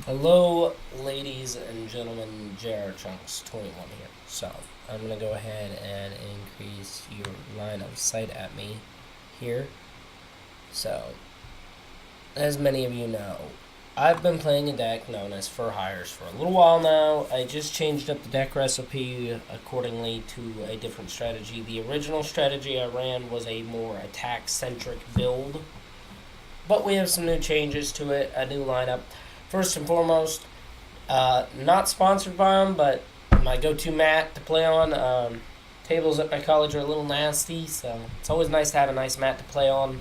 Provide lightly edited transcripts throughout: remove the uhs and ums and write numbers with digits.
Hello, ladies and gentlemen, JR Chunks 21 here. So, I'm going to go ahead and increase your line of sight at me here. So, as many of you know, I've been playing a deck known as Fur Hires for a little while now. I just changed up the deck recipe accordingly to a different strategy. The original strategy I ran was a more attack-centric build, but we have some new changes to it, a new lineup. First and foremost, not sponsored by them, but my go-to mat to play on. Tables at my college are a little nasty, so it's always nice to have a nice mat to play on.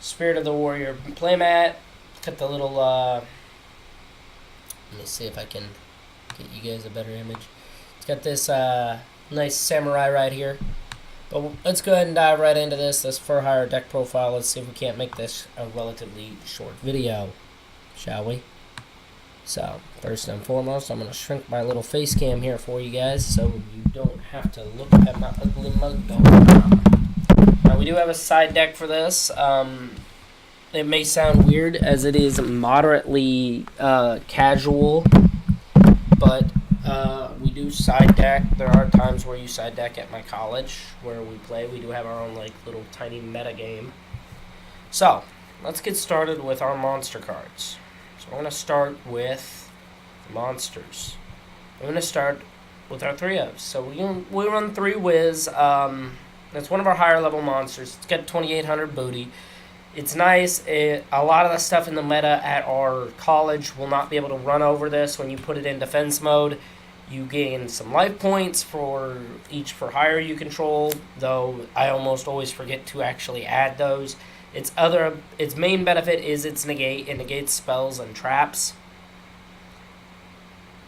Spirit of the Warrior play mat. Got the little, let me see if I can get you guys a better image. It's got this nice samurai right here. But let's go ahead and dive right into this Fur Hire deck profile. Let's see if we can't make this a relatively short video, shall we? So, first and foremost, I'm going to shrink my little face cam here for you guys so you don't have to look at my ugly mug dog. Now, we do have a side deck for this. It may sound weird as it is moderately casual, but we do side deck. There are times where you side deck at my college where we play. We do have our own like little tiny meta game. So, let's get started with our monster cards. So we're going to start with monsters. We're going to start with our 3-ofs. So we run 3 Wiz. That's one of our higher level monsters. It's got 2,800 booty. It's nice. A lot of the stuff in the meta at our college will not be able to run over this. When you put it in defense mode, you gain some life points for each for hire you control, though I almost always forget to actually add those. Its main benefit is its negate. It negates spells and traps.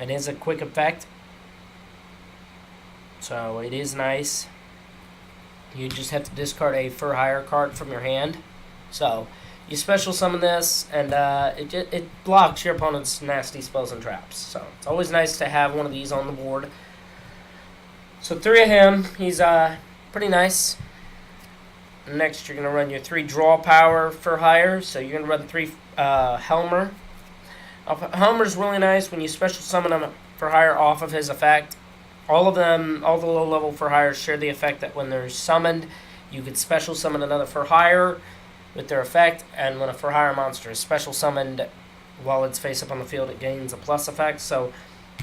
It is a quick effect, so it is nice. You just have to discard a Fur Hire card from your hand. So you special summon this, and it blocks your opponent's nasty spells and traps. So it's always nice to have one of these on the board. So 3 of him. He's pretty nice. Next, you're going to run your 3 draw power for hire. So you're going to run 3 Helmer. Helmer's really nice when you special summon him for hire off of his effect. All the low level for hires share the effect that when they're summoned, you could special summon another for hire with their effect, and when a for hire monster is special summoned while it's face up on the field, it gains a plus effect. So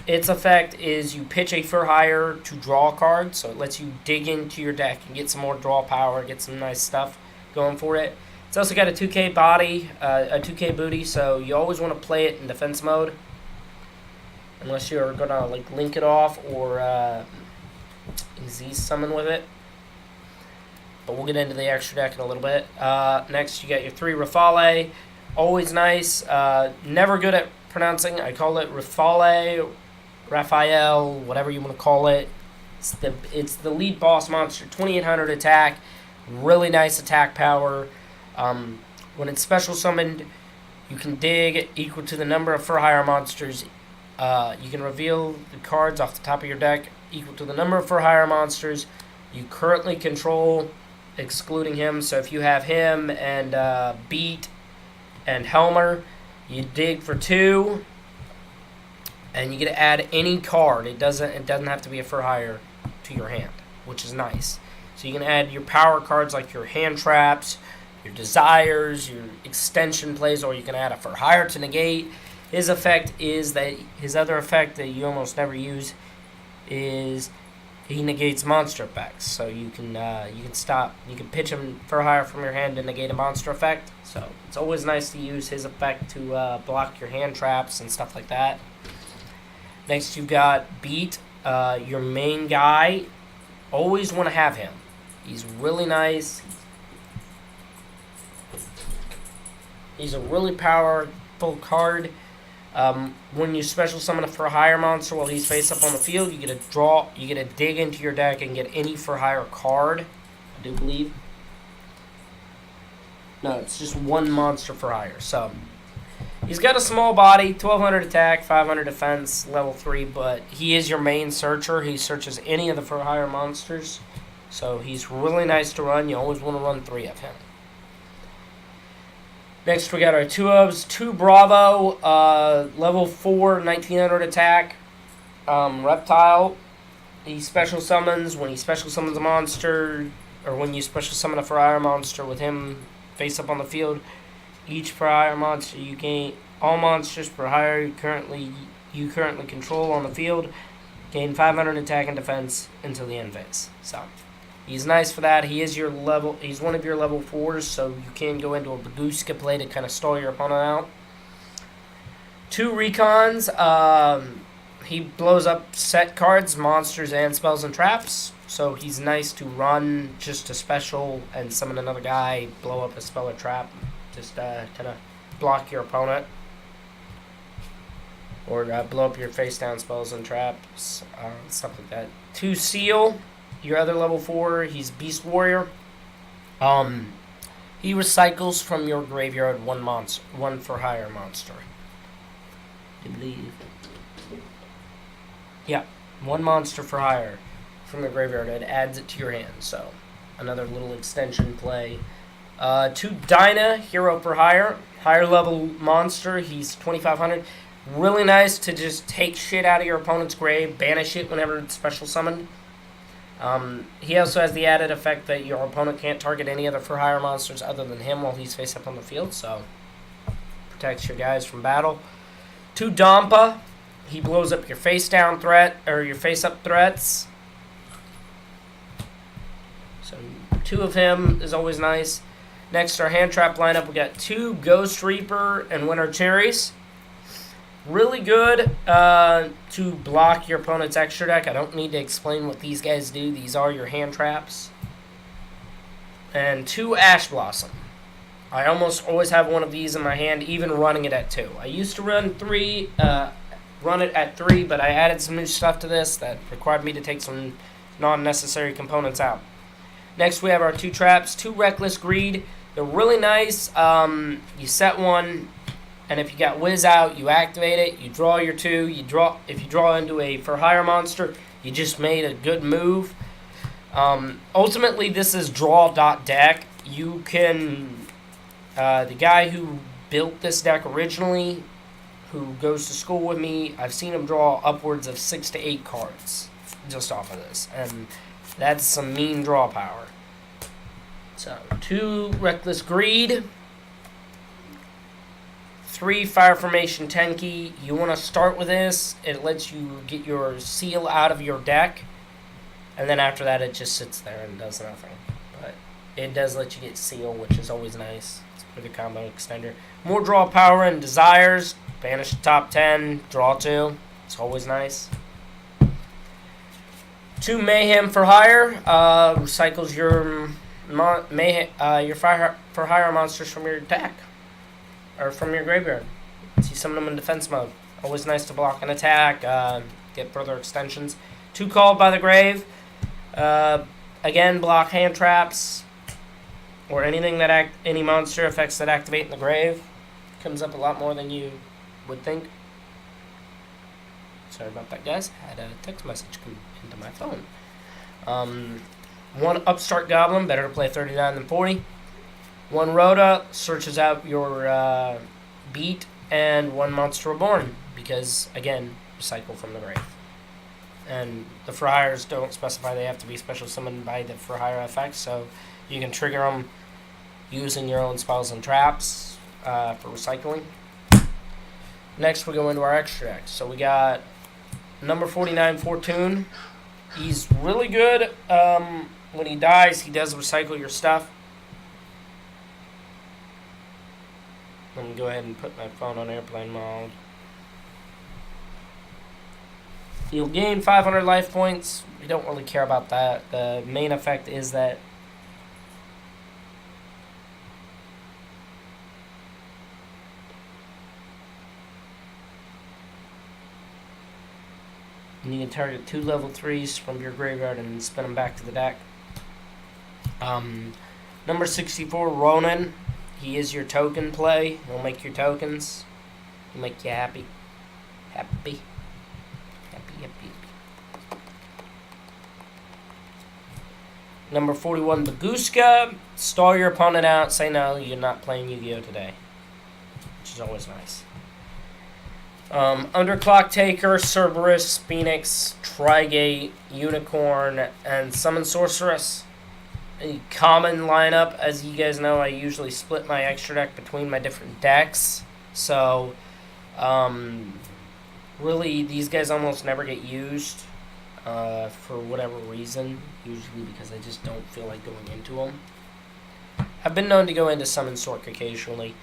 its effect is you pitch a for hire to draw a card, so it lets you dig into your deck and get some more draw power, get some nice stuff going for it. It's also got a 2k body, a 2k booty, so you always want to play it in defense mode unless you're going to like link it off or Z summon with it. But we'll get into the extra deck in a little bit. Next, you got your 3 Rafale. Always nice. Never good at pronouncing. I call it Rafale, Raphael, whatever you want to call it. It's the lead boss monster. 2,800 attack. Really nice attack power. When it's special summoned, you can dig equal to the number of Fur Hire monsters. You can reveal the cards off the top of your deck equal to the number of Fur Hire monsters you currently control, excluding him. So if you have him and Beat and Helmer, you dig for 2, and you get to add any card. It doesn't have to be a Fur Hire to your hand, which is nice. So you can add your power cards like your hand traps, your desires, your extension plays, or you can add a Fur Hire to negate. His effect is that his other effect that you almost never use is he negates monster effects. So you can pitch him for hire from your hand to negate a monster effect. So it's always nice to use his effect to block your hand traps and stuff like that. Next, you've got Beat, your main guy. Always want to have him. He's really nice. He's a really powerful card. When you special summon a for hire monster while he's face up on the field, you get to dig into your deck and get any for hire card, I do believe. No, it's just 1 monster for hire. So he's got a small body, 1,200 attack, 500 defense, level 3, but he is your main searcher. He searches any of the for hire monsters. So he's really nice to run. You always want to run 3 of him. Next, we got our 2-ofs. 2 Bravo, level 4, 1900 attack, reptile. He special summons. When he special summons a monster, or when you special summon a for hire monster with him face up on the field, each for hire monster you gain, all monsters for hire you currently control on the field gain 500 attack and defense until the end phase. So he's nice for that. He is your level. He's one of your level 4s, so you can go into a Baguska play to kind of stall your opponent out. 2 recons. He blows up set cards, monsters, and spells and traps. So he's nice to run just to special and summon another guy, blow up a spell or trap, just kind of block your opponent. Or blow up your face down spells and traps, stuff like that. 2 Seal, your other level 4, he's Beast Warrior. He recycles from your graveyard one for hire monster. I believe. Yeah, 1 monster for hire from the graveyard. It adds it to your hand, so another little extension play. 2 Dyna, hero for hire. Higher level monster, he's 2500. Really nice to just take shit out of your opponent's grave, banish it whenever it's special summoned. He also has the added effect that your opponent can't target any other for hire monsters other than him while he's face up on the field, so protects your guys from battle. 2 Dampa. He blows up your face down threat, or your face up threats. So 2 of him is always nice. Next, our hand trap lineup, we got 2 Ghost Reaper and Winter Cherries. Really good to block your opponent's extra deck. I don't need to explain what these guys do. These are your hand traps. And 2 Ash Blossom. I almost always have one of these in my hand, even running it at 2. I used to run it at 3, but I added some new stuff to this that required me to take some non-necessary components out. Next, we have our 2 traps. 2 Reckless Greed. They're really nice. You set one, and if you got Whiz out, you activate it. You draw your 2. If you draw into a for hire monster, you just made a good move. Ultimately, this is draw.deck. You can, the guy who built this deck originally, who goes to school with me, I've seen him draw upwards of 6 to 8 cards just off of this, and that's some mean draw power. So 2 Reckless Greed, 3 Fire Formation Tenki. You want to start with this. It lets you get your seal out of your deck, and then after that it just sits there and does nothing. But it does let you get seal, which is always nice. It's a pretty combo extender. More draw power and Desires. Banish the top 10, draw 2. It's always nice. 2 Mayhem for hire. Recycles your fire for hire monsters from your deck, or from your graveyard. So you summon them in defense mode. Always nice to block an attack, get further extensions. 2 Called by the Grave. Again, block hand traps, or anything that any monster effects that activate in the grave. Comes up a lot more than you would think. Sorry about that, guys. I had a text message come into my phone. 1 Upstart Goblin, better to play 39 than 40. 1 Rhoda, searches out your beat, and 1 Monster Reborn, because, again, recycle from the grave. And the for hires don't specify they have to be special summoned by the for hire effect, so you can trigger them using your own spells and traps for recycling. Next, we go into our extra deck. So we got number 49, Fortune. He's really good. When he dies, he does recycle your stuff. Let me go ahead and put my phone on airplane mode. You'll gain 500 life points. We don't really care about that. The main effect is that you can target 2 level 3s from your graveyard and spin them back to the deck. Number 64, Ronin. He is your token play. He'll make your tokens. He'll make you happy. Happy. Number 41, Baguska. Stall your opponent out. Say no, you're not playing Yu-Gi-Oh today. which is always nice. Underclock Taker, Cerberus, Phoenix, Trigate, Unicorn, and Summon Sorceress. A common lineup. As you guys know, I usually split my extra deck between my different decks. So, really, these guys almost never get used for whatever reason. Usually because I just don't feel like going into them. I've been known to go into Summon Sork occasionally.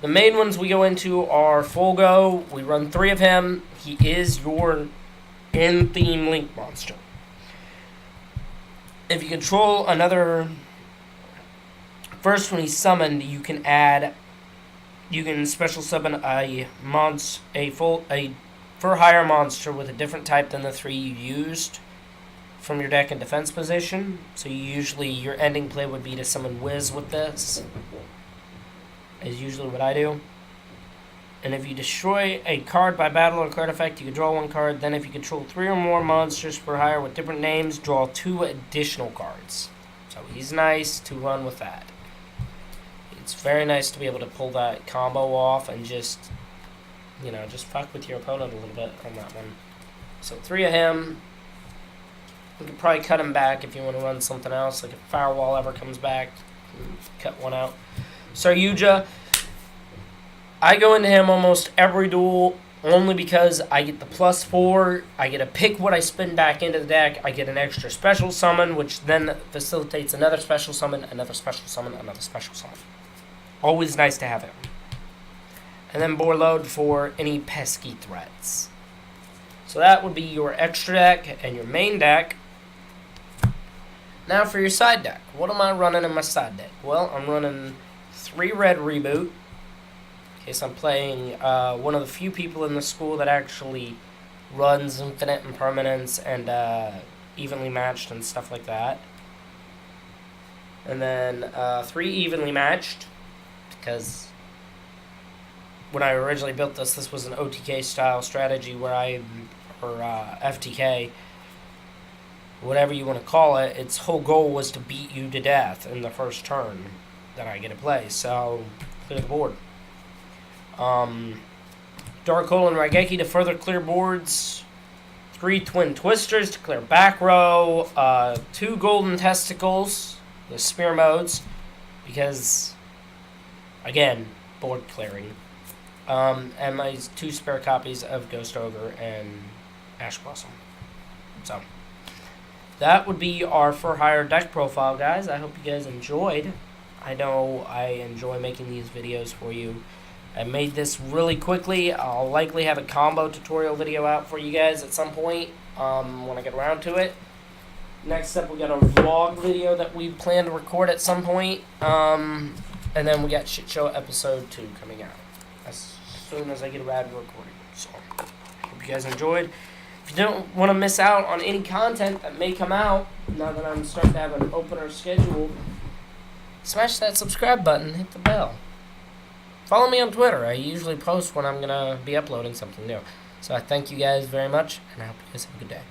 The main ones we go into are Fulgo. We run 3 of him. He is your in-theme Link monster. If you control another... First, when he's summoned, you can special summon a for-hire monster with a different type than the 3 you used from your deck in defense position. So your ending play would be to summon Wiz with this. Is usually what I do. And if you destroy a card by battle or card effect, you can draw 1 card. Then if you control 3 or more monsters for hire with different names, draw 2 additional cards. So he's nice to run with that. It's very nice to be able to pull that combo off and just fuck with your opponent a little bit on that one. So 3 of him. You could probably cut him back if you want to run something else. Like if Firewall ever comes back, cut one out. So yugioh, I go into him almost every duel only because I get the +4. I get to pick what I spin back into the deck. I get an extra special summon, which then facilitates another special summon, another special summon, another special summon. Always nice to have him. And then Borload for any pesky threats. So that would be your extra deck and your main deck. Now for your side deck. What am I running in my side deck? Well, I'm running 3 red Reboot. In case I'm playing one of the few people in the school that actually runs Infinite Impermanence and Evenly Matched and stuff like that. And then 3 Evenly Matched, because when I originally built this was an OTK style strategy where FTK, whatever you want to call it, its whole goal was to beat you to death in the first turn that I get to play. So, clear the board. Dark Hole and Raigeki to further clear boards. 3 Twin Twisters to clear back row. 2 Golden Testicles, the Spear modes, because, again, board clearing. And my 2 spare copies of Ghost Ogre and Ash Blossom. So, that would be our for hire deck profile, guys. I hope you guys enjoyed. I know I enjoy making these videos for you. I made this really quickly. I'll likely have a combo tutorial video out for you guys at some point when I get around to it. Next up, we got a vlog video that we plan to record at some point. And then we got Shit Show episode 2 coming out as soon as I get around to recording. So, hope you guys enjoyed. If you don't want to miss out on any content that may come out, now that I'm starting to have an opener schedule, smash that subscribe button, hit the bell. Follow me on Twitter. I usually post when I'm going to be uploading something new. So I thank you guys very much, and I hope you guys have a good day.